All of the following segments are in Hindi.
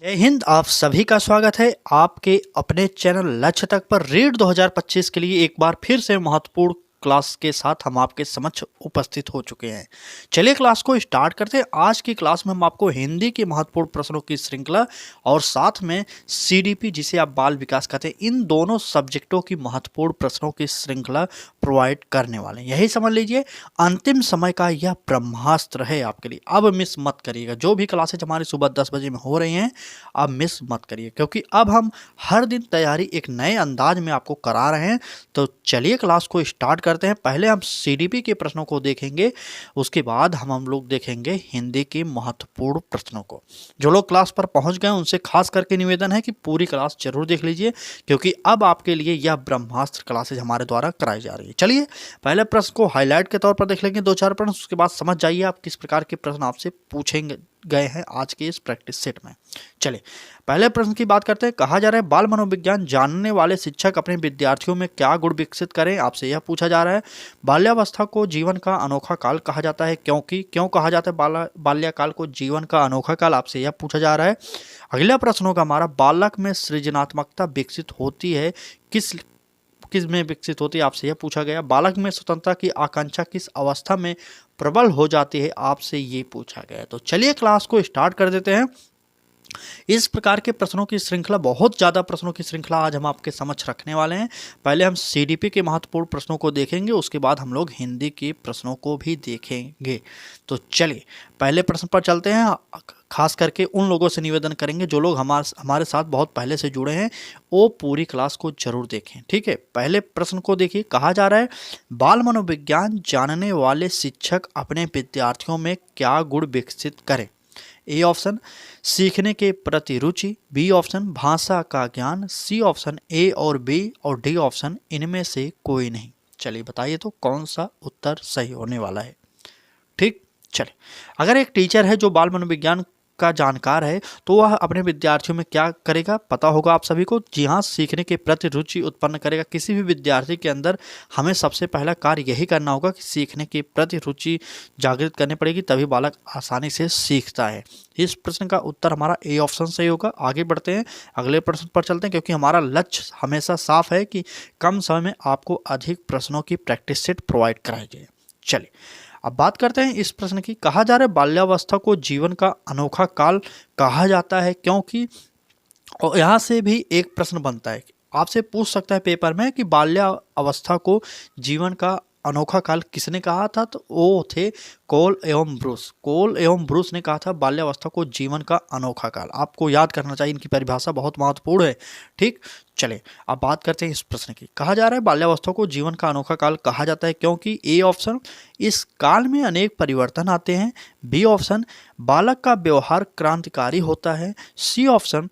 जय हिंद। आप सभी का स्वागत है आपके अपने चैनल लक्ष्य तक पर। रीड 2025 के लिए एक बार फिर से महत्वपूर्ण क्लास के साथ हम आपके समक्ष उपस्थित हो चुके हैं। चलिए क्लास को स्टार्ट करते हैं। आज की क्लास में हम आपको हिंदी के महत्वपूर्ण प्रश्नों की श्रृंखला और साथ में सीडीपी जिसे आप बाल विकास कहते हैं, इन दोनों सब्जेक्टों की महत्वपूर्ण प्रश्नों की श्रृंखला प्रोवाइड करने वाले हैं। यही समझ लीजिए अंतिम समय का यह ब्रह्मास्त्र है आपके लिए। अब मिस मत करिएगा। जो भी क्लासेज हमारी सुबह 10 बजे में हो रही हैं अब मिस मत करिए, क्योंकि अब हम हर दिन तैयारी एक नए अंदाज में आपको करा रहे हैं। तो चलिए क्लास को स्टार्ट करते हैं। पहले हम सीडीपी के प्रश्नों को देखेंगे, उसके बाद हम लोग देखेंगे हिंदी के महत्वपूर्ण प्रश्नों को। जो लोग क्लास पर पहुंच गए उनसे खास करके निवेदन है कि पूरी क्लास जरूर देख लीजिए, क्योंकि अब आपके लिए यह ब्रह्मास्त्र क्लासेज हमारे द्वारा कराई जा रही है। चलिए पहले प्रश्न को हाईलाइट के तौर पर देख लेंगे, 2-4 प्रश्न, उसके बाद समझ जाइए आप किस प्रकार के प्रश्न आपसे पूछेंगे गए हैं आज के इस प्रैक्टिस सेट में। चलिए पहले प्रश्न की बात करते हैं। कहा जा रहा है बाल मनोविज्ञान जानने वाले शिक्षक अपने विद्यार्थियों में क्या गुण विकसित करें। आपसे यह पूछा जा रहा है बाल्यावस्था को जीवन का अनोखा काल कहा जाता है, क्यों कहा जाता है बाल्यकाल को जीवन का अनोखा काल, आपसे यह पूछा जा रहा है। अगला प्रश्न होगा हमारा, बालक में सृजनात्मकता विकसित होती है किस में विकसित होती है, आपसे यह पूछा गया। बालक में स्वतंत्रता की आकांक्षा किस अवस्था में प्रबल हो जाती है, आपसे ये पूछा गया। तो चलिए क्लास को स्टार्ट कर देते हैं। इस प्रकार के प्रश्नों की श्रृंखला, बहुत ज़्यादा प्रश्नों की श्रृंखला आज हम आपके समक्ष रखने वाले हैं। पहले हम सीडीपी के महत्वपूर्ण प्रश्नों को देखेंगे, उसके बाद हम लोग हिंदी के प्रश्नों को भी देखेंगे। तो चलिए पहले प्रश्न पर चलते हैं। खास करके उन लोगों से निवेदन करेंगे जो लोग हमारे साथ बहुत पहले से जुड़े हैं, वो पूरी क्लास को जरूर देखें, ठीक है। पहले प्रश्न को देखिए। कहा जा रहा है बाल मनोविज्ञान जानने वाले शिक्षक अपने विद्यार्थियों में क्या गुण विकसित करें। ए ऑप्शन सीखने के प्रति रुचि, बी ऑप्शन भाषा का ज्ञान, सी ऑप्शन ए और बी, और डी ऑप्शन इनमें से कोई नहीं। चलिए बताइए तो कौन सा उत्तर सही होने वाला है। ठीक, चलिए अगर एक टीचर है जो बाल मनोविज्ञान का जानकार है तो वह अपने विद्यार्थियों में क्या करेगा, पता होगा आप सभी को। जी हाँ, सीखने के प्रति रुचि उत्पन्न करेगा। किसी भी विद्यार्थी के अंदर हमें सबसे पहला कार्य यही करना होगा कि सीखने के प्रति रुचि जागृत करनी पड़ेगी, तभी बालक आसानी से सीखता है। इस प्रश्न का उत्तर हमारा ए ऑप्शन सही होगा। आगे बढ़ते हैं, अगले प्रश्न पर चलते हैं, क्योंकि हमारा लक्ष्य हमेशा साफ है कि कम समय में आपको अधिक प्रश्नों की प्रैक्टिस सेट प्रोवाइड कराई जाए। चलिए अब बात करते हैं इस प्रश्न की। कहा जा रहा है बाल्यावस्था को जीवन का अनोखा काल कहा जाता है, क्योंकि और यहाँ से भी एक प्रश्न बनता है, आपसे पूछ सकता है पेपर में कि बाल्यावस्था को जीवन का अनोखा काल किसने कहा था। तो वो थे कोल एवं ब्रूस। कोल एवं ब्रूस ने कहा था बाल्यावस्था को जीवन का अनोखा काल। आपको याद करना चाहिए, इनकी परिभाषा बहुत महत्वपूर्ण है। ठीक, चले अब बात करते हैं इस प्रश्न की। कहा जा रहा है बाल्यावस्था को जीवन का अनोखा काल कहा जाता है क्योंकि ए ऑप्शन इस काल में अनेक परिवर्तन आते हैं, बी ऑप्शन बालक का व्यवहार क्रांतिकारी होता है, सी ऑप्शन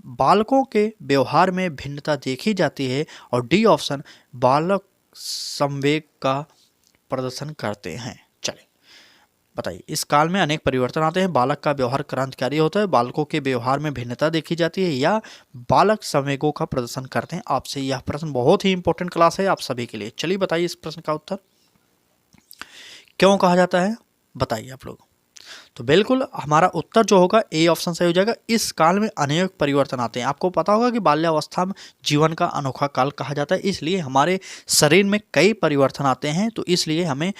बालकों के व्यवहार में भिन्नता देखी जाती है, और डी ऑप्शन बालक संवेग का प्रदर्शन करते हैं। चलिए बताइए, इस काल में अनेक परिवर्तन आते हैं, बालक का व्यवहार क्रांतिकारी होता है, बालकों के व्यवहार में भिन्नता देखी जाती है, या बालक संवेगों का प्रदर्शन करते हैं। आपसे यह प्रश्न बहुत ही इंपॉर्टेंट क्लास है आप सभी के लिए। चलिए बताइए इस प्रश्न का उत्तर क्यों कहा जाता है, बताइए आप लोग। तो बिल्कुल हमारा उत्तर जो होगा ए ऑप्शन सही हो जाएगा। इस काल में अनेक परिवर्तन आते हैं। आपको पता होगा कि बाल्यावस्था में जीवन का अनोखा काल कहा जाता है, इसलिए हमारे शरीर में कई परिवर्तन आते हैं, तो इसलिए हमें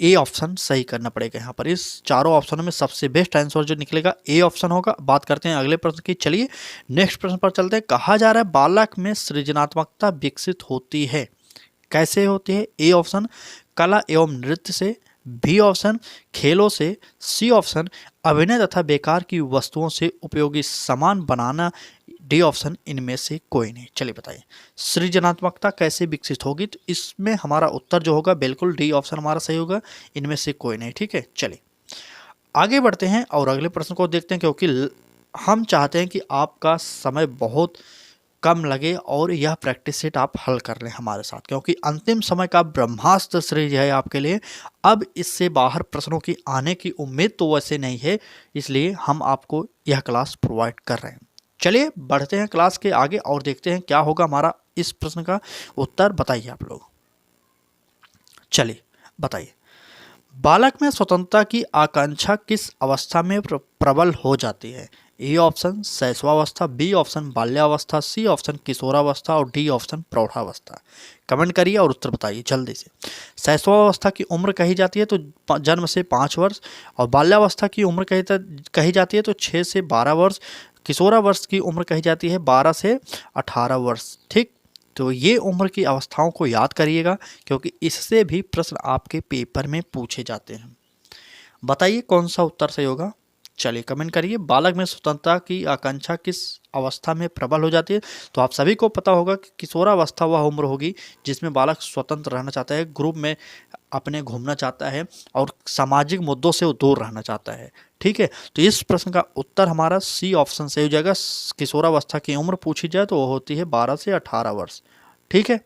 ए ऑप्शन सही करना पड़ेगा। यहाँ पर इस चारों ऑप्शनों में सबसे बेस्ट आंसर जो निकलेगा ए ऑप्शन होगा। बात करते हैं अगले प्रश्न की। चलिए नेक्स्ट प्रश्न पर चलते हैं। कहा जा रहा है बालक में सृजनात्मकता विकसित होती है, कैसे होती है। ए ऑप्शन कला एवं नृत्य से, बी ऑप्शन खेलों से, सी ऑप्शन अभिनय तथा बेकार की वस्तुओं से उपयोगी सामान बनाना, डी ऑप्शन इनमें से कोई नहीं। चलिए बताइए सृजनात्मकता कैसे विकसित होगी। तो इसमें हमारा उत्तर जो होगा बिल्कुल डी ऑप्शन हमारा सही होगा, इनमें से कोई नहीं। ठीक है, चलिए आगे बढ़ते हैं और अगले प्रश्न को देखते हैं, क्योंकि हम चाहते हैं कि आपका समय बहुत कम लगे और यह प्रैक्टिस सेट आप हल कर लें हमारे साथ, क्योंकि अंतिम समय का ब्रह्मास्त्र सीरीज है आपके लिए। अब इससे बाहर प्रश्नों की आने की उम्मीद तो वैसे नहीं है, इसलिए हम आपको यह क्लास प्रोवाइड कर रहे हैं। चलिए बढ़ते हैं क्लास के आगे और देखते हैं क्या होगा हमारा इस प्रश्न का उत्तर। बताइए आप लोग। चलिए बताइए बालक में स्वतंत्रता की आकांक्षा किस अवस्था में प्रबल हो जाती है। ए ऑप्शन शैशवावस्था, बी ऑप्शन बाल्यावस्था, सी ऑप्शन किशोरावस्था और डी ऑप्शन प्रौढ़ावस्था। कमेंट करिए और उत्तर बताइए जल्दी से। शैशवावस्था की उम्र कही जाती है तो जन्म से 5 वर्ष, और बाल्यावस्था की उम्र कही जाती है तो 6 से 12 वर्ष, किशोरावस्था की उम्र कही जाती है 12 से 18 वर्ष। ठीक, तो ये उम्र की अवस्थाओं को याद करिएगा क्योंकि इससे भी प्रश्न आपके पेपर में पूछे जाते हैं। बताइए कौन सा उत्तर सही होगा, चलिए कमेंट करिए। बालक में स्वतंत्रता की आकांक्षा किस अवस्था में प्रबल हो जाती है? तो आप सभी को पता होगा कि किशोरावस्था वह उम्र होगी जिसमें बालक स्वतंत्र रहना चाहता है, ग्रुप में अपने घूमना चाहता है और सामाजिक मुद्दों से दूर रहना चाहता है। ठीक है, तो इस प्रश्न का उत्तर हमारा सी ऑप्शन सही हो जाएगा। किशोरावस्था की उम्र पूछी जाए तो वो होती है 12 से 18 वर्ष। ठीक है,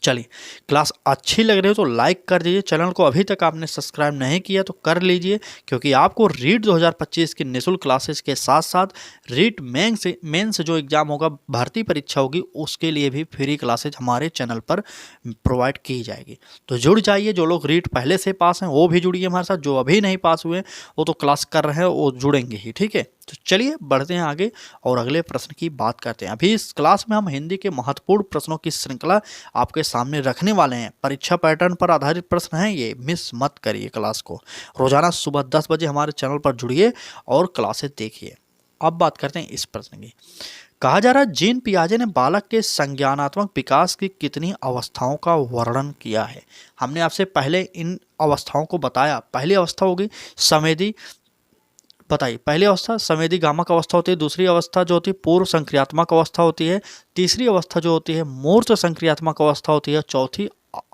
चलिए क्लास अच्छी लग रही हो तो लाइक कर दीजिए। चैनल को अभी तक आपने सब्सक्राइब नहीं किया तो कर लीजिए क्योंकि आपको रीट 2025 की निःशुल्क क्लासेस के साथ साथ रीट मेंस जो एग्ज़ाम होगा, भर्ती परीक्षा होगी, उसके लिए भी फ्री क्लासेज हमारे चैनल पर प्रोवाइड की जाएगी। तो जुड़ जाइए, जो लोग रीट पहले से पास हैं वो भी जुड़िए हमारे साथ, जो अभी नहीं पास हुए वो तो क्लास कर रहे हैं वो जुड़ेंगे ही। ठीक है, तो चलिए बढ़ते हैं आगे और अगले प्रश्न की बात करते हैं। अभी इस क्लास में हम हिंदी के महत्वपूर्ण प्रश्नों की श्रृंखला आपके सामने रखने वाले हैं। परीक्षा पैटर्न पर आधारित प्रश्न हैं ये, मिस मत करिए क्लास को। रोजाना सुबह 10 बजे हमारे चैनल पर जुड़िए और क्लासेस देखिए। अब बात करते हैं इस प्रश्न की। कहा जा रहा है जीन पियाजे ने बालक के संज्ञानात्मक विकास की कितनी अवस्थाओं का वर्णन किया है? हमने आपसे पहले इन अवस्थाओं को बताया। पहली अवस्था होगी संवेदी, बताइए पहली अवस्था संवेदी गामक अवस्था होती है, दूसरी अवस्था जो होती है पूर्व संक्रियात्मक अवस्था होती है, तीसरी अवस्था जो होती है मूर्त संक्रियात्मक अवस्था होती है, चौथी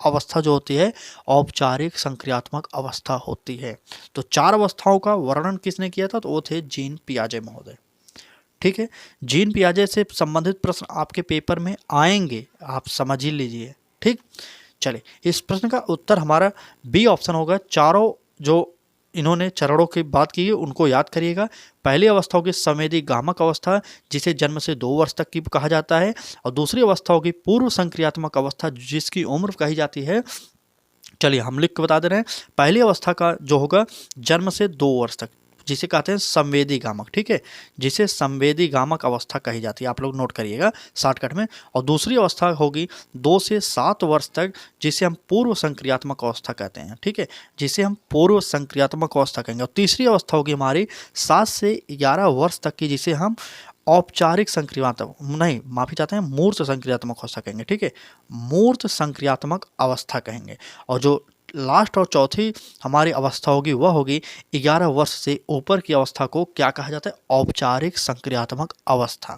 अवस्था जो होती है औपचारिक संक्रियात्मक अवस्था होती है। तो 4 अवस्थाओं का वर्णन किसने किया था? तो वो थे जीन पियाजे महोदय। ठीक है, जीन पियाजे से संबंधित प्रश्न आपके पेपर में आएंगे, आप समझ ही लीजिए। ठीक, चलिए इस प्रश्न का उत्तर हमारा बी ऑप्शन होगा। चारों जो इन्होंने चरणों की बात की है उनको याद करिएगा। पहली अवस्था होगी संवेदी गामक अवस्था जिसे जन्म से 2 वर्ष तक की कहा जाता है, और दूसरी अवस्था होगी पूर्व संक्रियात्मक अवस्था जिसकी उम्र कही जाती है, चलिए हम लिख के बता दे रहे हैं। पहली अवस्था का जो होगा जन्म से 2 वर्ष तक जिसे कहते हैं संवेदी गामक। ठीक है, जिसे संवेदी गामक अवस्था कही जाती है, आप लोग नोट करिएगा शॉर्टकट में। और दूसरी अवस्था होगी 2 से 7 वर्ष तक जिसे हम पूर्व संक्रियात्मक अवस्था कहते हैं। ठीक है, जिसे हम पूर्व संक्रियात्मक अवस्था कहेंगे। और तीसरी अवस्था होगी हमारी 7 से 11 वर्ष तक की जिसे हम औपचारिक संक्रियात्मक नहीं माफी चाहते हैं मूर्त संक्रियात्मक अवस्था कहेंगे। ठीक है, मूर्त संक्रियात्मक अवस्था कहेंगे। और जो लास्ट और चौथी हमारी अवस्था होगी वह होगी 11 वर्ष से ऊपर की अवस्था को क्या कहा जाता है? औपचारिक संक्रियात्मक अवस्था।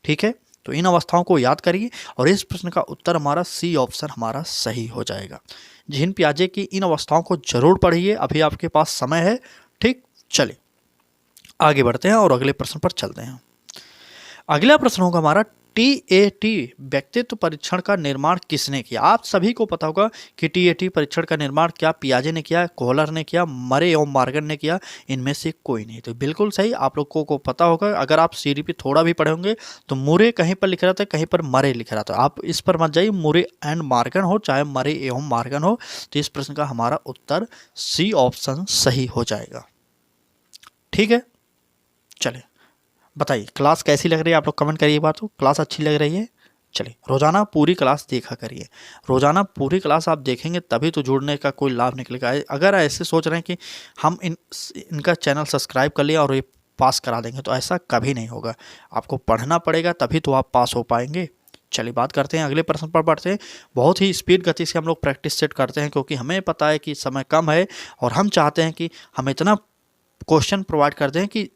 ठीक है, तो इन अवस्थाओं को याद करिए और इस प्रश्न का उत्तर हमारा सी ऑप्शन हमारा सही हो जाएगा। जीन पियाजे की इन अवस्थाओं को जरूर पढ़िए, अभी आपके पास समय है। ठीक, चलिए आगे बढ़ते हैं और अगले प्रश्न पर चलते हैं। अगला प्रश्न होगा हमारा टीएटी व्यक्तित्व परीक्षण का निर्माण किसने किया? आप सभी को पता होगा कि टीएटी परीक्षण का निर्माण क्या पियाजे ने किया, कोहलर ने किया, मरे एवं मॉर्गन ने किया, इनमें से कोई नहीं। तो बिल्कुल सही, आप लोगों को पता होगा। अगर आप सीडीपी थोड़ा भी पढ़े होंगे तो मुरे कहीं पर लिख रहा था, कहीं पर मरे लिख रहा था। आप इस पर मत जाइए, मुरे एंड मॉर्गन हो चाहे मरे एवं मॉर्गन हो। तो इस प्रश्न का हमारा उत्तर सी ऑप्शन सही हो जाएगा। ठीक है, चलिए बताइए क्लास कैसी लग रही है, आप लोग कमेंट करिए। बात हो क्लास अच्छी लग रही है? चलिए रोजाना पूरी क्लास देखा करिए। रोजाना पूरी क्लास आप देखेंगे तभी तो जुड़ने का कोई लाभ निकलेगा। अगर ऐसे सोच रहे हैं कि हम इनका चैनल सब्सक्राइब कर लिया और ये पास करा देंगे तो ऐसा कभी नहीं होगा। आपको पढ़ना पड़ेगा तभी तो आप पास हो पाएंगे। चलिए बात करते हैं अगले प्रश्न पर बढ़ते हैं। बहुत ही स्पीड गति से हम लोग प्रैक्टिस सेट करते हैं क्योंकि हमें पता है कि समय कम है और हम चाहते हैं कि हम इतना क्वेश्चन प्रोवाइड कर दें कि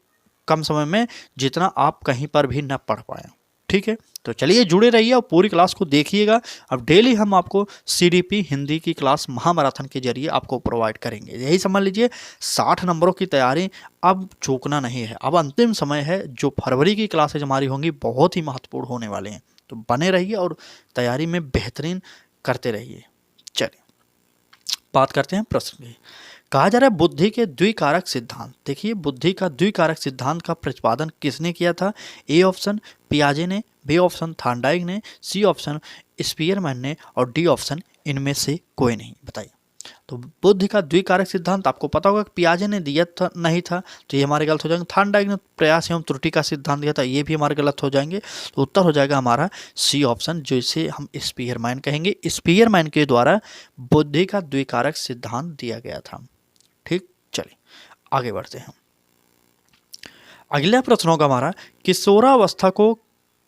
कम समय में जितना आप कहीं पर भी न पढ़ पाए। ठीक है, तो चलिए जुड़े रहिए और पूरी क्लास को देखिएगा। अब डेली हम आपको सीडीपी हिंदी की क्लास महामैराथन के जरिए आपको प्रोवाइड करेंगे। यही समझ लीजिए 60 नंबरों की तैयारी अब चूकना नहीं है। अब अंतिम समय है, जो फरवरी की क्लासेज हमारी होंगी बहुत ही महत्वपूर्ण होने वाले हैं। तो बने रहिए और तैयारी में बेहतरीन करते रहिए। चलिए बात करते हैं प्रश्न की। कहा जा रहा है बुद्धि के द्विकारक सिद्धांत। देखिए बुद्धि का द्विकारक सिद्धांत का प्रतिपादन किसने किया था? ए ऑप्शन पियाजे ने, बी ऑप्शन थॉर्नडाइक ने, सी ऑप्शन स्पीयरमैन ने और डी ऑप्शन इनमें से कोई नहीं। बताइए तो बुद्धि का द्विकारक सिद्धांत आपको पता होगा कि पियाजे ने दिया था नहीं था, तो ये हमारे गलत हो जाएंगे। थार्नडाइक ने प्रयास एवं त्रुटि का सिद्धांत दिया था, ये भी हमारे गलत हो जाएंगे। तो उत्तर हो जाएगा हमारा सी ऑप्शन, जो इसे हम स्पीयरमैन कहेंगे। स्पीयरमैन के द्वारा बुद्धि का द्विकारक सिद्धांत दिया गया था। ठीक, चलिए आगे बढ़ते हैं। अगला प्रश्न होगा हमारा, किशोरावस्था को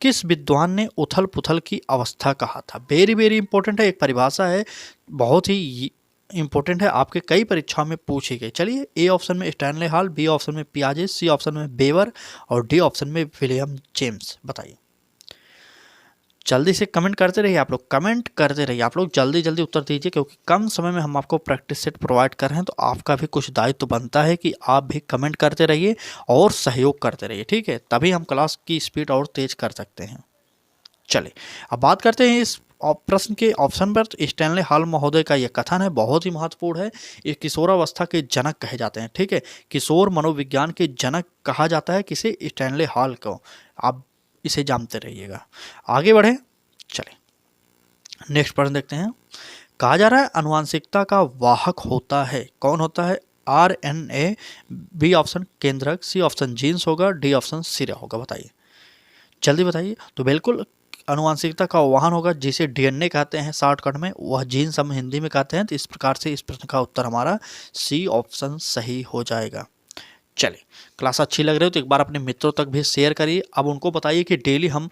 किस विद्वान ने उथल पुथल की अवस्था कहा था? वेरी वेरी इंपॉर्टेंट है, एक परिभाषा है, बहुत ही इंपॉर्टेंट है, आपके कई परीक्षाओं में पूछी गई। चलिए, ए ऑप्शन में स्टैनले हॉल, बी ऑप्शन में पियाजे, सी ऑप्शन में बेवर और डी ऑप्शन में विलियम जेम्स। बताइए, जल्दी से कमेंट करते रहिए, आप लोग कमेंट करते रहिए, आप लोग जल्दी जल्दी उत्तर दीजिए, क्योंकि कम समय में हम आपको प्रैक्टिस सेट प्रोवाइड कर रहे हैं, तो आपका भी कुछ दायित्व तो बनता है कि आप भी कमेंट करते रहिए और सहयोग करते रहिए। ठीक है, तभी हम क्लास की स्पीड और तेज कर सकते हैं। चलिए, अब बात करते हैं इस प्रश्न के ऑप्शन पर। तो स्टैनले हॉल महोदय का यह कथन है, बहुत ही महत्वपूर्ण है। ये किशोरावस्था के जनक कहे जाते हैं। ठीक है, किशोर मनोविज्ञान के जनक कहा जाता है किसे? स्टैनले हॉल को। आप इसे जानते रहिएगा। आगे बढ़े, चले नेक्स्ट प्रश्न देखते हैं। कहा जा रहा है अनुवांशिकता का वाहक होता है, कौन होता है? RNA, बी ऑप्शन केंद्रक, सी ऑप्शन जीन्स होगा, डी ऑप्शन सिरा होगा। बताइए, जल्दी बताइए। तो बिल्कुल अनुवांशिकता का वाहन होगा, जिसे DNA कहते हैं शॉर्टकट में, वह जीन्स हम हिंदी में कहते हैं। तो इस प्रकार से इस प्रश्न का उत्तर हमारा सी ऑप्शन सही हो जाएगा। चलिए, क्लास अच्छी लग रही हो तो एक बार अपने मित्रों तक भी शेयर करिए। अब उनको बताइए कि डेली हम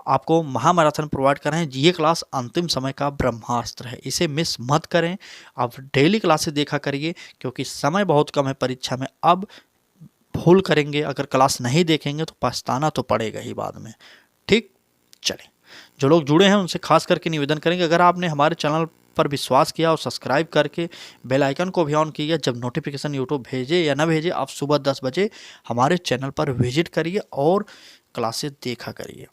आपको महामैराथन प्रोवाइड कर रहे हैं। ये क्लास अंतिम समय का ब्रह्मास्त्र है, इसे मिस मत करें। आप डेली क्लासेस देखा करिए, क्योंकि समय बहुत कम है परीक्षा में। अब भूल करेंगे, अगर क्लास नहीं देखेंगे तो पछताना तो पड़ेगा ही बाद में। ठीक, चलें, जो लोग जुड़े हैं उनसे खास करके निवेदन करेंगे, अगर आपने हमारे चैनल पर विश्वास किया और सब्सक्राइब करके बेल आइकन को भी ऑन किया, जब नोटिफिकेशन यूट्यूब भेजे या ना भेजे, आप सुबह 10 बजे हमारे चैनल पर विजिट करिए और क्लासेस देखा करिए।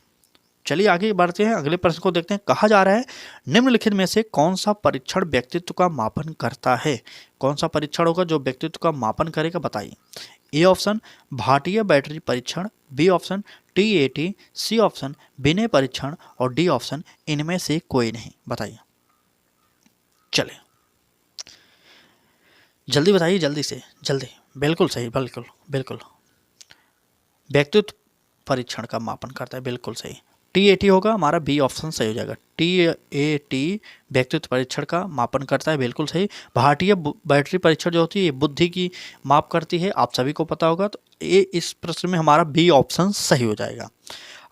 चलिए आगे बढ़ते हैं, अगले प्रश्न को देखते हैं। कहा जा रहा है निम्नलिखित में से कौन सा परीक्षण व्यक्तित्व का मापन करता है? कौन सा परीक्षण होगा जो व्यक्तित्व का मापन करेगा? बताइए। ए ऑप्शन भाटिया बैटरी परीक्षण, B option TAT, C option Vinay परीक्षण और डी ऑप्शन इनमें से कोई नहीं। बताइए, चले जल्दी बताइए, जल्दी से जल्दी। बिल्कुल सही, बिल्कुल बिल्कुल, व्यक्तित्व परीक्षण का मापन करता है, बिल्कुल सही। TAT होगा हमारा, बी ऑप्शन सही हो जाएगा। TAT व्यक्तित्व परीक्षण का मापन करता है, बिल्कुल सही। भारतीय बैटरी परीक्षण जो होती है ये बुद्धि की माप करती है, आप सभी को पता होगा। तो ये इस प्रश्न में हमारा बी ऑप्शन सही हो जाएगा।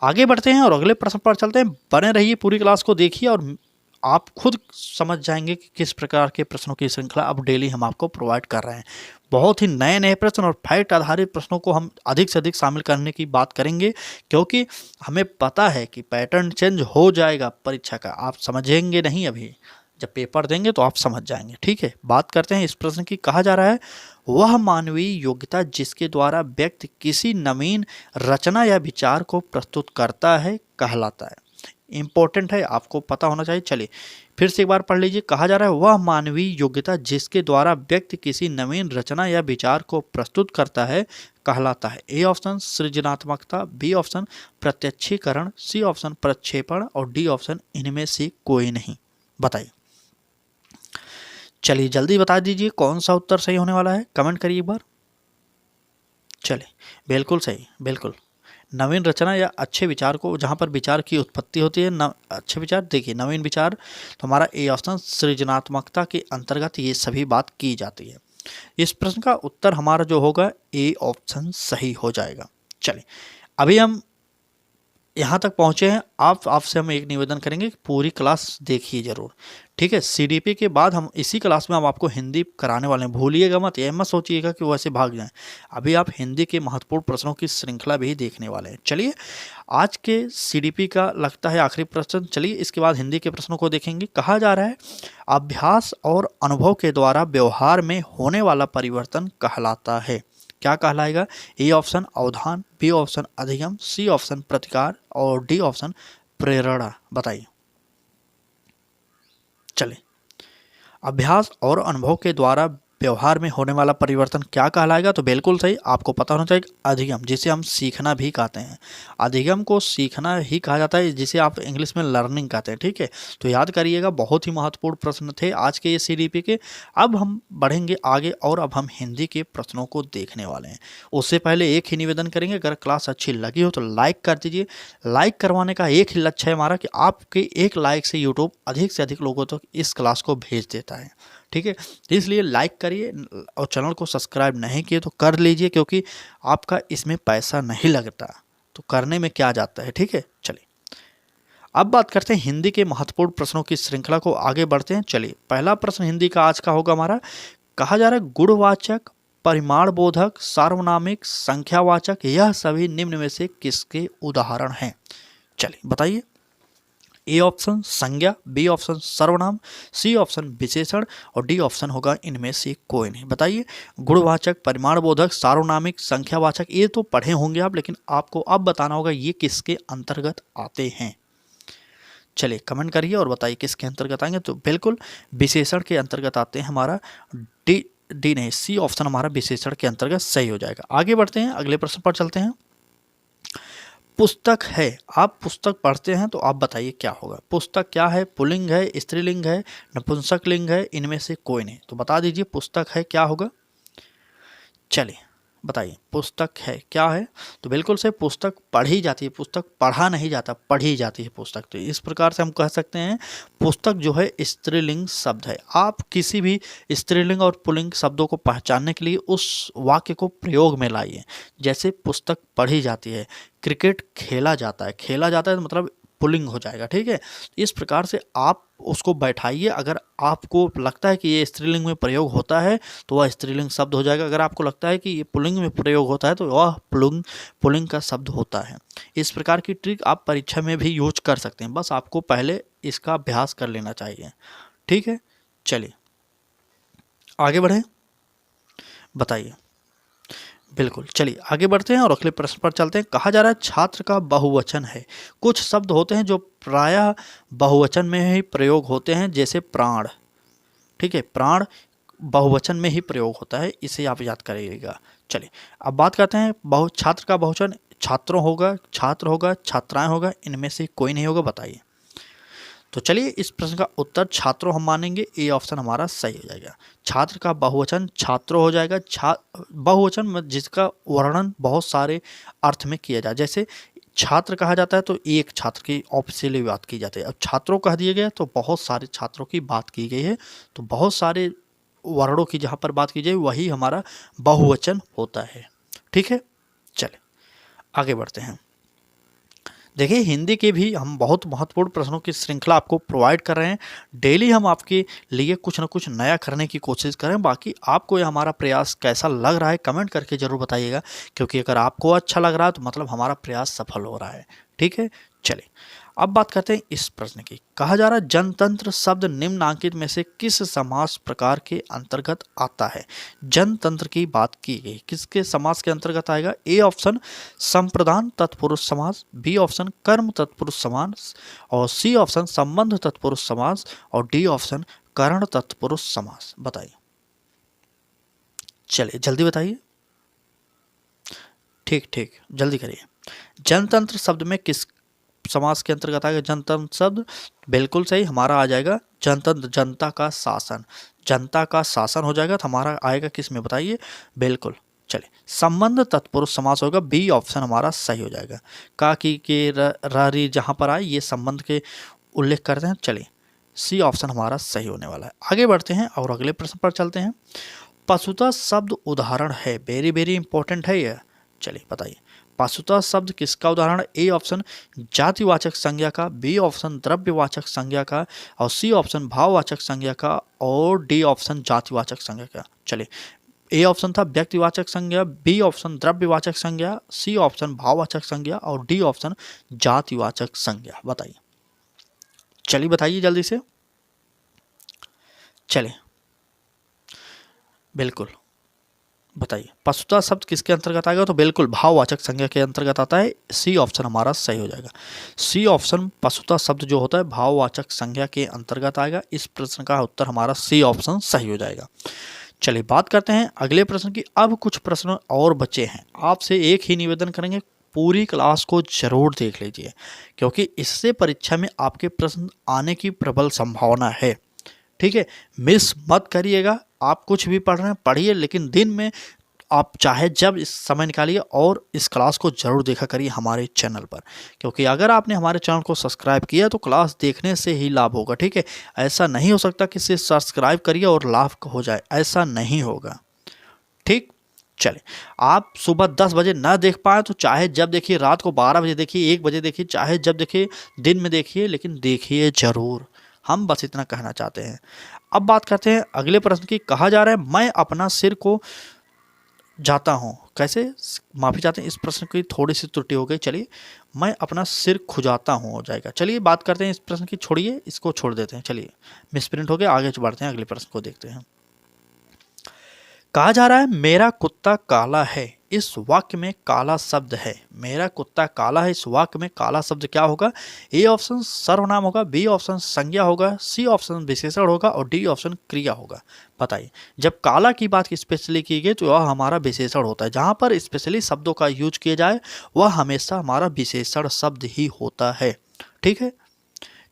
आगे बढ़ते हैं और अगले प्रश्न पर चलते हैं। बने रहिए, पूरी क्लास को देखिए और आप खुद समझ जाएंगे कि किस प्रकार के प्रश्नों की श्रृंखला अब डेली हम आपको प्रोवाइड कर रहे हैं। बहुत ही नए नए प्रश्न और फैक्ट आधारित प्रश्नों को हम अधिक से अधिक शामिल करने की बात करेंगे, क्योंकि हमें पता है कि पैटर्न चेंज हो जाएगा परीक्षा का। आप समझेंगे नहीं, अभी जब पेपर देंगे तो आप समझ जाएंगे। ठीक है, बात करते हैं इस प्रश्न की। कहा जा रहा है वह मानवीय योग्यता जिसके द्वारा व्यक्ति किसी नवीन रचना या विचार को प्रस्तुत करता है कहलाता है। इंपॉर्टेंट है, आपको पता होना चाहिए। चलिए फिर से एक बार पढ़ लीजिए। कहा जा रहा है वह मानवीय योग्यता जिसके द्वारा व्यक्ति किसी नवीन रचना या विचार को प्रस्तुत करता है कहलाता है। ए ऑप्शन सृजनात्मकता, बी ऑप्शन प्रत्यक्षीकरण, सी ऑप्शन प्रक्षेपण और डी ऑप्शन इनमें से कोई नहीं। बताइए, चलिए जल्दी बता दीजिए कौन सा उत्तर सही होने वाला है, कमेंट करिए एक बार। चलिए, बिल्कुल सही, बिल्कुल नवीन रचना या अच्छे विचार को, जहाँ पर विचार की उत्पत्ति होती है अच्छे विचार। देखिए नवीन विचार, तो हमारा ए ऑप्शन सृजनात्मकता के अंतर्गत ये सभी बात की जाती है। इस प्रश्न का उत्तर हमारा जो होगा ए ऑप्शन सही हो जाएगा। चलिए, अभी हम यहाँ तक पहुँचे हैं। आपसे हम एक निवेदन करेंगे कि पूरी क्लास देखिए ज़रूर। ठीक है, CDP के बाद हम इसी क्लास में हम आपको हिंदी कराने वाले हैं, भूलिएगा मत। यह मत सोचिएगा कि वैसे भाग जाएं, अभी आप हिंदी के महत्वपूर्ण प्रश्नों की श्रृंखला भी देखने वाले हैं। चलिए, आज के CDP का लगता है आखिरी प्रश्न। चलिए इसके बाद हिंदी के प्रश्नों को देखेंगे। कहा जा रहा है अभ्यास और अनुभव के द्वारा व्यवहार में होने वाला परिवर्तन कहलाता है। क्या कहलाएगा? A option Avdhan, B option अधिगम, सी ऑप्शन प्रतिकार और डी ऑप्शन प्रेरणा। बताइए, चलिए अभ्यास और अनुभव के द्वारा व्यवहार में होने वाला परिवर्तन क्या कहलाएगा? तो बिल्कुल सही, आपको पता होना चाहिए अधिगम, जिसे हम सीखना भी कहते हैं। अधिगम को सीखना ही कहा जाता है, जिसे आप इंग्लिश में लर्निंग कहते हैं। ठीक है, तो याद करिएगा, बहुत ही महत्वपूर्ण प्रश्न थे आज के ये सीडीपी के। अब हम बढ़ेंगे आगे और अब हम हिंदी के प्रश्नों को देखने वाले हैं। उससे पहले एक ही निवेदन करेंगे, अगर क्लास अच्छी लगी हो तो लाइक कर दीजिए। लाइक करवाने का एक ही लक्ष्य है हमारा कि आपके एक लाइक से यूट्यूब अधिक से अधिक लोगों तक इस क्लास को भेज देता है। ठीक है, इसलिए लाइक करिए और चैनल को सब्सक्राइब नहीं किए तो कर लीजिए, क्योंकि आपका इसमें पैसा नहीं लगता, तो करने में क्या जाता है। ठीक है, चलिए अब बात करते हैं हिंदी के महत्वपूर्ण प्रश्नों की श्रृंखला को आगे बढ़ते हैं। चलिए पहला प्रश्न हिंदी का आज का होगा हमारा, कहा जा रहा है गुणवाचक, परिमाणबोधक, सार्वनामिक, संख्यावाचक, यह सभी निम्न में से किसके उदाहरण हैं? चलिए बताइए। ए ऑप्शन संज्ञा, बी ऑप्शन सर्वनाम, सी ऑप्शन विशेषण और डी ऑप्शन होगा इनमें से कोई नहीं। बताइए, गुणवाचक, परिमाणबोधक, सार्वनामिक, संख्यावाचक, ये तो पढ़े होंगे आप, लेकिन आपको अब बताना होगा ये किसके अंतर्गत आते हैं। चलिए कमेंट करिए और बताइए किसके अंतर्गत आएंगे। तो बिल्कुल विशेषण के अंतर्गत आते हैं। हमारा डी नहीं, सी ऑप्शन हमारा विशेषण के अंतर्गत सही हो जाएगा। आगे बढ़ते हैं, अगले प्रश्न पर चलते हैं। पुस्तक है, आप पुस्तक पढ़ते हैं तो आप बताइए क्या होगा। पुस्तक क्या है? पुल्लिंग है, स्त्रीलिंग है, नपुंसक लिंग है, इनमें से कोई नहीं। तो बता दीजिए पुस्तक है क्या होगा। चलिए बताइए, पुस्तक है क्या है? तो बिल्कुल से पुस्तक पढ़ी जाती है, पुस्तक पढ़ा नहीं जाता, पढ़ी जाती है पुस्तक। तो इस प्रकार से हम कह सकते हैं पुस्तक जो है स्त्रीलिंग शब्द है। आप किसी भी स्त्रीलिंग और पुल्लिंग शब्दों को पहचानने के लिए उस वाक्य को प्रयोग में लाइए। जैसे पुस्तक पढ़ी जाती है, क्रिकेट खेला जाता है, खेला जाता है तो मतलब पुल्लिंग हो जाएगा। ठीक है, इस प्रकार से आप उसको बैठाइए। अगर आपको लगता है कि ये स्त्रीलिंग में प्रयोग होता है तो वह स्त्रीलिंग शब्द हो जाएगा। अगर आपको लगता है कि ये पुल्लिंग में प्रयोग होता है तो वह पुल्लिंग का शब्द होता है। इस प्रकार की ट्रिक आप परीक्षा में भी यूज कर सकते हैं, बस आपको पहले इसका अभ्यास कर लेना चाहिए। ठीक है, चलिए आगे बढ़े, बताइए। बिल्कुल, चलिए आगे बढ़ते हैं और अगले प्रश्न पर चलते हैं। कहा जा रहा है छात्र का बहुवचन है। कुछ शब्द होते हैं जो प्रायः बहुवचन में ही प्रयोग होते हैं, जैसे प्राण। ठीक है, प्राण बहुवचन में ही प्रयोग होता है, इसे आप याद करिएगा। चलिए अब बात करते हैं छात्र का बहुवचन। छात्रों होगा, छात्र होगा, छात्राएं होगा, इनमें से कोई नहीं होगा। बताइए। तो चलिए इस प्रश्न का उत्तर छात्रों हम मानेंगे, ए ऑप्शन हमारा सही हो जाएगा। छात्र का बहुवचन छात्रों हो जाएगा। बहुवचन जिसका वर्णन बहुत सारे अर्थ में किया जाए, जैसे छात्र कहा जाता है तो एक छात्र की ऑफिशियली बात की जाती है। अब छात्रों कह दिए गए तो बहुत सारे छात्रों की बात की गई है, तो बहुत सारे वर्णों की जहाँ पर बात की जाए वही हमारा बहुवचन होता है। ठीक है, चले आगे बढ़ते हैं। देखिए हिंदी के भी हम बहुत महत्वपूर्ण प्रश्नों की श्रृंखला आपको प्रोवाइड कर रहे हैं। डेली हम आपके लिए कुछ ना कुछ नया करने की कोशिश करें। बाकी आपको ये हमारा प्रयास कैसा लग रहा है कमेंट करके ज़रूर बताइएगा, क्योंकि अगर आपको अच्छा लग रहा है तो मतलब हमारा प्रयास सफल हो रहा है। ठीक है, चलिए अब बात करते हैं इस प्रश्न की। कहा जा रहा है जनतंत्र शब्द निम्नांकित में से किस समास प्रकार के अंतर्गत आता है? जनतंत्र की बात की गई, किसके समास के अंतर्गत आएगा? ए ऑप्शन संप्रदान तत्पुरुष समास, बी ऑप्शन कर्म तत्पुरुष समास और सी ऑप्शन संबंध तत्पुरुष समास और डी ऑप्शन करण तत्पुरुष समास। बताइए, चलिए जल्दी बताइए। ठीक, जल्दी करिए। जनतंत्र शब्द में किस समास के अंतर्गत आएगा जनतंत्र शब्द? बिल्कुल सही, हमारा आ जाएगा जनतंत्र, जनता का शासन। जनता का शासन हो जाएगा तो हमारा आएगा किस में? बताइए। बिल्कुल, चलिए संबंध तत्पुरुष समास होगा, बी ऑप्शन हमारा सही हो जाएगा। का की के री जहाँ पर आए ये संबंध के उल्लेख करते हैं। चलिए सी ऑप्शन हमारा सही होने वाला है। आगे बढ़ते हैं और अगले प्रश्न पर चलते हैं। पशुता शब्द उदाहरण है, वेरी वेरी इंपॉर्टेंट है यह। चलिए बताइए, पशुता शब्द किसका उदाहरण है? ए ऑप्शन जातिवाचक संज्ञा का, बी ऑप्शन द्रव्यवाचक संज्ञा का और सी ऑप्शन भाववाचक संज्ञा का और डी ऑप्शन जातिवाचक संज्ञा का। चलिए ए ऑप्शन था व्यक्तिवाचक संज्ञा, बी ऑप्शन द्रव्यवाचक संज्ञा, सी ऑप्शन भाववाचक संज्ञा और डी ऑप्शन जातिवाचक संज्ञा। बताइए, चलिए बताइए जल्दी से। चलिए बिल्कुल बताइए, पशुता शब्द किसके अंतर्गत आएगा? तो बिल्कुल भाववाचक संज्ञा के अंतर्गत आता है। सी ऑप्शन हमारा सही हो जाएगा। सी ऑप्शन पशुता शब्द जो होता है भाववाचक संज्ञा के अंतर्गत आएगा। इस प्रश्न का उत्तर हमारा सी ऑप्शन सही हो जाएगा। चलिए बात करते हैं अगले प्रश्न की। अब कुछ प्रश्न और बचे हैं, आपसे एक ही निवेदन करेंगे, पूरी क्लास को जरूर देख लीजिए क्योंकि इससे परीक्षा में आपके प्रश्न आने की प्रबल संभावना है। ठीक है, मिस मत करिएगा। आप कुछ भी पढ़ रहे हैं पढ़िए, लेकिन दिन में आप चाहे जब इस समय निकालिए और इस क्लास को जरूर देखा करिए हमारे चैनल पर, क्योंकि अगर आपने हमारे चैनल को सब्सक्राइब किया तो क्लास देखने से ही लाभ होगा। ठीक है, ऐसा नहीं हो सकता कि सिर्फ सब्सक्राइब करिए और लाभ हो जाए, ऐसा नहीं होगा। ठीक, चले, आप सुबह 10 बजे ना देख पाए तो चाहे जब देखिए, रात को 12 बजे देखिए, 1 बजे देखिए, चाहे जब देखिए, दिन में देखिए, लेकिन देखिए जरूर। हम बस इतना कहना चाहते हैं। अब बात करते हैं अगले प्रश्न की। कहा जा रहा है मैं अपना सिर को जाता हूँ, कैसे, माफ़ी चाहते हैं, इस प्रश्न की थोड़ी सी त्रुटि हो गई। चलिए, मैं अपना सिर खुजाता हूँ हो जाएगा। चलिए बात करते हैं इस प्रश्न की, छोड़िए, इसको छोड़ देते हैं। चलिए, मिसप्रिंट हो गया, आगे बढ़ते हैं, अगले प्रश्न को देखते हैं। कहा जा रहा है मेरा कुत्ता काला है, इस वाक्य में काला शब्द है। मेरा कुत्ता काला है, इस वाक्य में काला शब्द क्या होगा? ए ऑप्शन सर्वनाम होगा, बी ऑप्शन संज्ञा होगा, सी ऑप्शन विशेषण होगा और डी ऑप्शन क्रिया होगा। बताइए, जब काला की बात स्पेशली की गई तो वह हमारा विशेषण होता है। जहाँ पर स्पेशली शब्दों का यूज किया जाए वह हमेशा हमारा विशेषण शब्द ही होता है। ठीक है,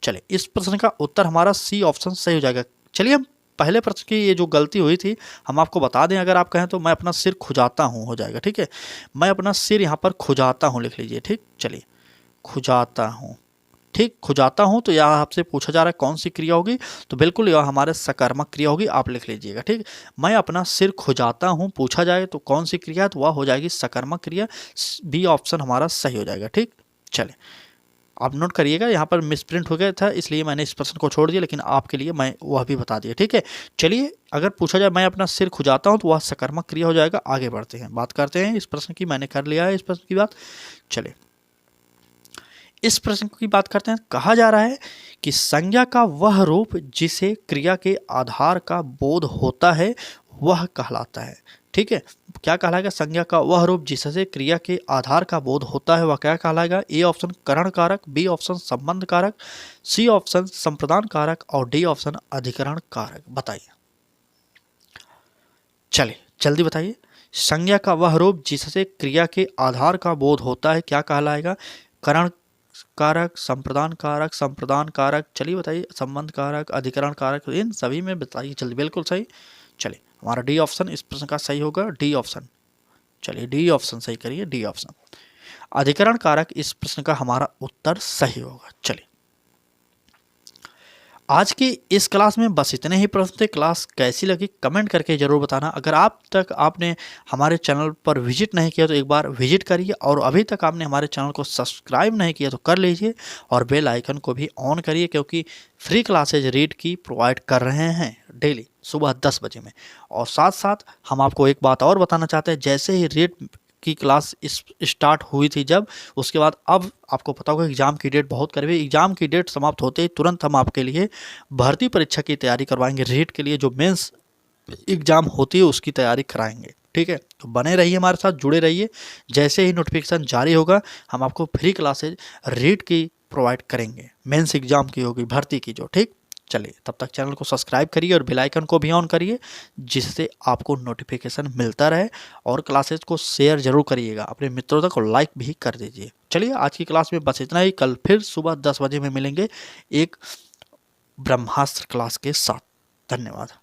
चलिए, इस प्रश्न का उत्तर हमारा सी ऑप्शन सही हो जाएगा। चलिए, हम पहले प्रश्न की ये जो गलती हुई थी हम आपको बता दें, अगर आप कहें तो मैं अपना सिर खुजाता हूँ हो जाएगा। ठीक है, मैं अपना सिर यहाँ पर खुजाता हूँ लिख लीजिए। ठीक, चलिए, खुजाता हूँ। ठीक, खुजाता हूँ तो यहाँ आपसे पूछा जा रहा है कौन सी क्रिया होगी, तो बिल्कुल यह हमारे सकर्मक क्रिया होगी, आप लिख लीजिएगा। ठीक, मैं अपना सिर खुजाता हूँ पूछा जाए तो कौन सी क्रिया, तो वह हो जाएगी सकर्मक क्रिया। बी ऑप्शन हमारा सही हो जाएगा। ठीक, चलिए, आप नोट करिएगा, यहाँ पर मिसप्रिंट हो गया था इसलिए मैंने इस प्रश्न को छोड़ दिया, लेकिन आपके लिए मैं वह भी बता दिया। ठीक है, चलिए, अगर पूछा जाए मैं अपना सिर खुजाता हूँ तो वह सकर्मक क्रिया हो जाएगा। आगे बढ़ते हैं, बात करते हैं इस प्रश्न की, मैंने कर लिया है इस प्रश्न की बात। चलिए, इस प्रश्न की बात करते हैं। कहा जा रहा है कि संज्ञा का वह रूप जिसे क्रिया के आधार का बोध होता है वह कहलाता है। ठीक है, क्या कहलाएगा? संज्ञा का वह रूप जिससे क्रिया के आधार का बोध होता है वह क्या कहलाएगा? ए ऑप्शन करण कारक, बी ऑप्शन संबंध कारक, सी ऑप्शन संप्रदान कारक और डी ऑप्शन अधिकरण कारक। बताइए, चलिए जल्दी बताइए। संज्ञा का वह रूप जिससे क्रिया के आधार का बोध होता है क्या कहलाएगा? करण कारक, संप्रदान कारक, संप्रदान कारक, चलिए बताइए, संबंध कारक, अधिकरण कारक, इन सभी में बताइए जल्दी। बिल्कुल सही। चलिए, हमारा डी ऑप्शन इस प्रश्न का सही होगा, डी ऑप्शन। चलिए, डी ऑप्शन सही करिए, डी ऑप्शन। अधिकरण कारक इस प्रश्न का हमारा उत्तर सही होगा। चलिए, आज की इस क्लास में बस इतने ही प्रश्न थे। क्लास कैसी लगी कमेंट करके ज़रूर बताना। अगर आप तक आपने हमारे चैनल पर विजिट नहीं किया तो एक बार विजिट करिए, और अभी तक आपने हमारे चैनल को सब्सक्राइब नहीं किया तो कर लीजिए, और बेल आइकन को भी ऑन करिए क्योंकि फ्री क्लासेज रीड की प्रोवाइड कर रहे हैं डेली सुबह 10 बजे में। और साथ साथ हम आपको एक बात और बताना चाहते हैं, जैसे ही रीड की क्लास स्टार्ट हुई थी जब, उसके बाद अब आपको पता होगा एग्ज़ाम की डेट बहुत करीब है। एग्ज़ाम की डेट समाप्त होते ही तुरंत हम आपके लिए भर्ती परीक्षा की तैयारी करवाएंगे। रीट के लिए जो मेंस एग्ज़ाम होती है उसकी तैयारी कराएंगे। ठीक है, तो बने रहिए हमारे साथ, जुड़े रहिए। जैसे ही नोटिफिकेशन जारी होगा हम आपको फ्री क्लासेज रीट की प्रोवाइड करेंगे, मेंस एग्ज़ाम की होगी, भर्ती की जो। ठीक, चलिए, तब तक चैनल को सब्सक्राइब करिए और बेल आइकन को भी ऑन करिए जिससे आपको नोटिफिकेशन मिलता रहे, और क्लासेस को शेयर जरूर करिएगा अपने मित्रों तक, और लाइक भी कर दीजिए। चलिए, आज की क्लास में बस इतना ही। कल फिर सुबह 10 बजे में मिलेंगे एक ब्रह्मास्त्र क्लास के साथ। धन्यवाद।